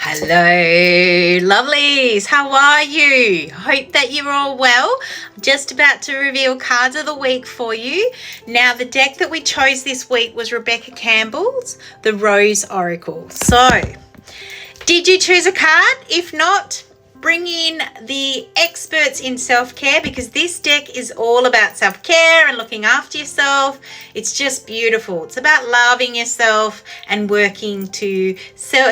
Hello, lovelies. How are you? Hope that you're all well. I'm just about to reveal cards of the week for you. Now, the deck that we chose this week was Rebecca Campbell's The Rose Oracle. So, did you choose a card? If not, bring in the experts in self-care, because this deck is all about self-care and looking after yourself. It's just beautiful. It's about loving yourself and working to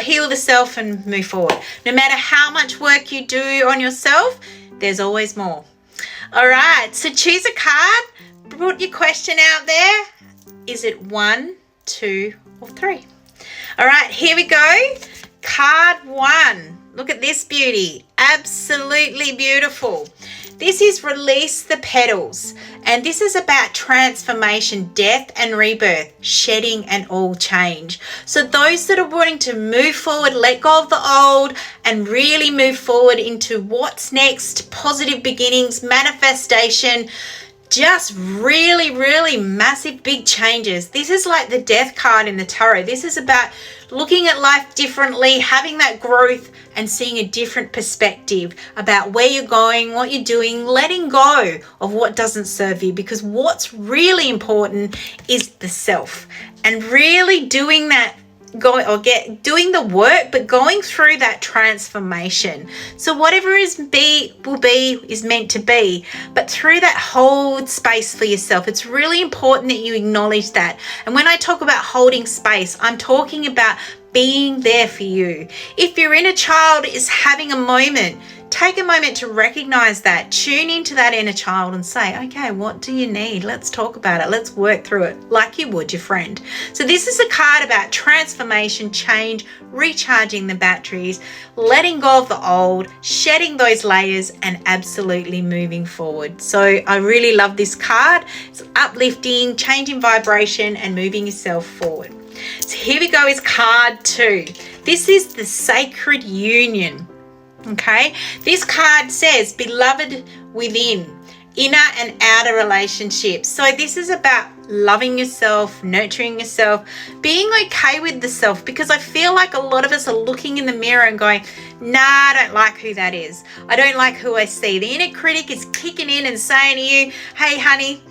heal the self and move forward. No matter how much work you do on yourself, there's always more. All right, so choose a card. Put your question out there. Is it 1, 2, or 3? All right, here we go. Card 1. Look at this beauty. Absolutely beautiful. This is Release the Petals. And this is about transformation, death and rebirth, shedding and all change. So those that are wanting to move forward, let go of the old and really move forward into what's next, positive beginnings, manifestation, just really massive big changes. This is like the death card in the tarot. This is about looking at life differently, having that growth and seeing a different perspective about where you're going, what you're doing, letting go of what doesn't serve you, because what's really important is the self, and really doing that, doing the work, but going through that transformation. So whatever is meant to be, but through that hold space for yourself. It's really important that you acknowledge that. And when I talk about holding space, I'm talking about being there for you. If your inner child is having a moment, take a moment to recognize that. Tune into that inner child and say, okay, what do you need? Let's talk about it. Let's work through it like you would your friend. So this is a card about transformation, change, recharging the batteries, letting go of the old, shedding those layers, and absolutely moving forward. So I really love this card. It's uplifting, changing vibration, and moving yourself forward. So here we go, is card 2. This is the Sacred Union. Okay, this card says beloved within, inner and outer relationships. So this is about loving yourself, nurturing yourself, being okay with the self, because I feel like a lot of us are looking in the mirror and going, nah, I don't like who that is. I don't like who I see. The inner critic is kicking in and saying to you, hey honey,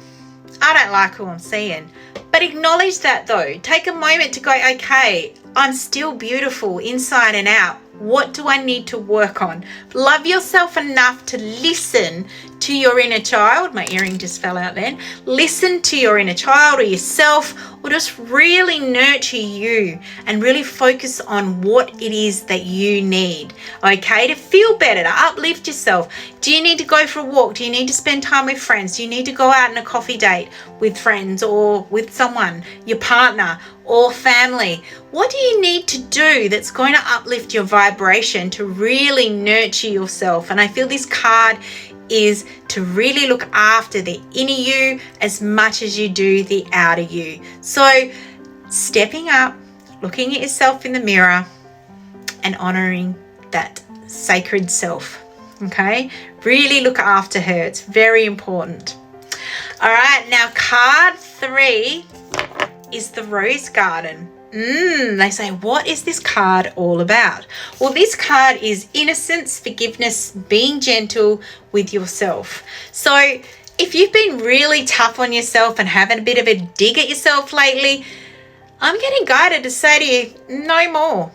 I don't like who I'm seeing. But acknowledge that though. Take a moment to go, okay, I'm still beautiful inside and out. What do I need to work on? Love yourself enough to listen to your inner child. My earring just fell out then. Listen to your inner child or yourself, or just really nurture you and really focus on what it is that you need, okay, to feel better, to uplift yourself. Do you need to go for a walk? Do you need to spend time with friends? Do you need to go out on a coffee date with friends or with someone, your partner or family? What do you need to do that's going to uplift your vibration to really nurture yourself? And I feel this card is to really look after the inner you as much as you do the outer you. So stepping up, looking at yourself in the mirror and honoring that sacred self, okay? Really look after her. It's very important. All right, now card 3 is the Rose Garden. They say, what is this card all about? Well, this card is innocence, forgiveness, being gentle with yourself. So if you've been really tough on yourself and having a bit of a dig at yourself lately, I'm getting guided to say to you, no more.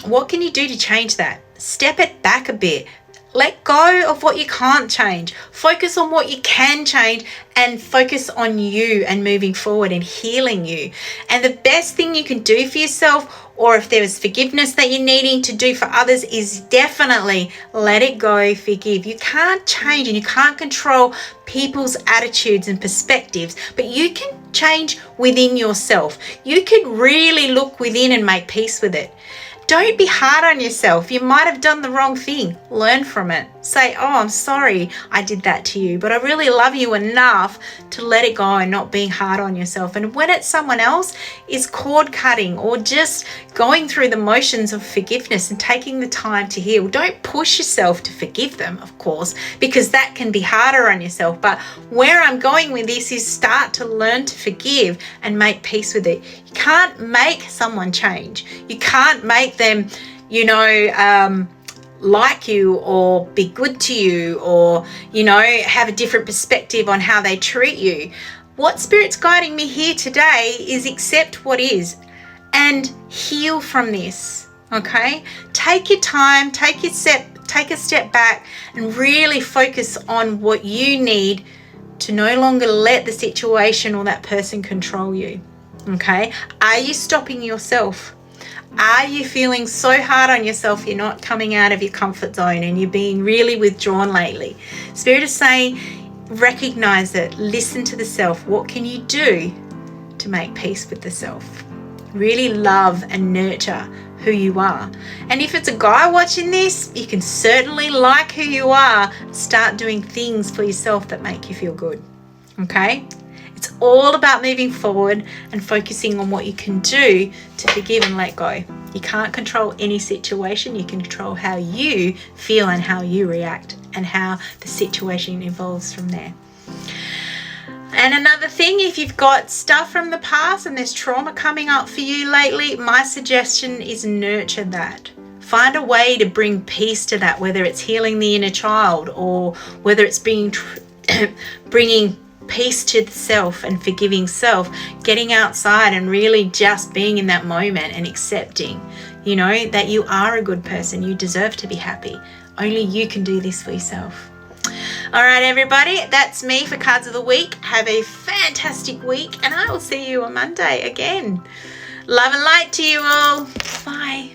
What can you do to change that? Step it back a bit. Let go of what you can't change. Focus on what you can change and focus on you and moving forward and healing you. And the best thing you can do for yourself, or if there is forgiveness that you're needing to do for others, is definitely let it go, forgive. You can't change and you can't control people's attitudes and perspectives, but you can change within yourself. You can really look within and make peace with it. Don't be hard on yourself. You might have done the wrong thing. Learn from it. Say, oh, I'm sorry I did that to you, but I really love you enough to let it go and not being hard on yourself. And when it's someone else, is cord cutting or just going through the motions of forgiveness and taking the time to heal. Don't push yourself to forgive them, of course, because that can be harder on yourself. But where I'm going with this is start to learn to forgive and make peace with it. You can't make someone change. You can't make them you know, like you or be good to you, or, you know, have a different perspective on how they treat you. What Spirit's guiding me here today is accept what is and heal from this, okay? Take your time, take a step back and really focus on what you need to no longer let the situation or that person control you, okay? Are you stopping yourself? Are you feeling so hard on yourself you're not coming out of your comfort zone and you're being really withdrawn lately? Spirit is saying, recognize it, listen to the self. What can you do to make peace with the self? Really love and nurture who you are. And if it's a guy watching this, you can certainly like who you are, start doing things for yourself that make you feel good, okay? It's all about moving forward and focusing on what you can do to forgive and let go. You can't control any situation. You can control how you feel and how you react and how the situation evolves from there. And another thing, if you've got stuff from the past and there's trauma coming up for you lately, my suggestion is nurture that. Find a way to bring peace to that, whether it's healing the inner child or whether it's bringing peace to the self and forgiving self, getting outside and really just being in that moment and accepting, you know, that you are a good person. You deserve to be happy. Only you can do this for yourself. All right, everybody, that's me for Cards of the Week. Have a fantastic week and I will see you on Monday again. Love and light to you all. Bye.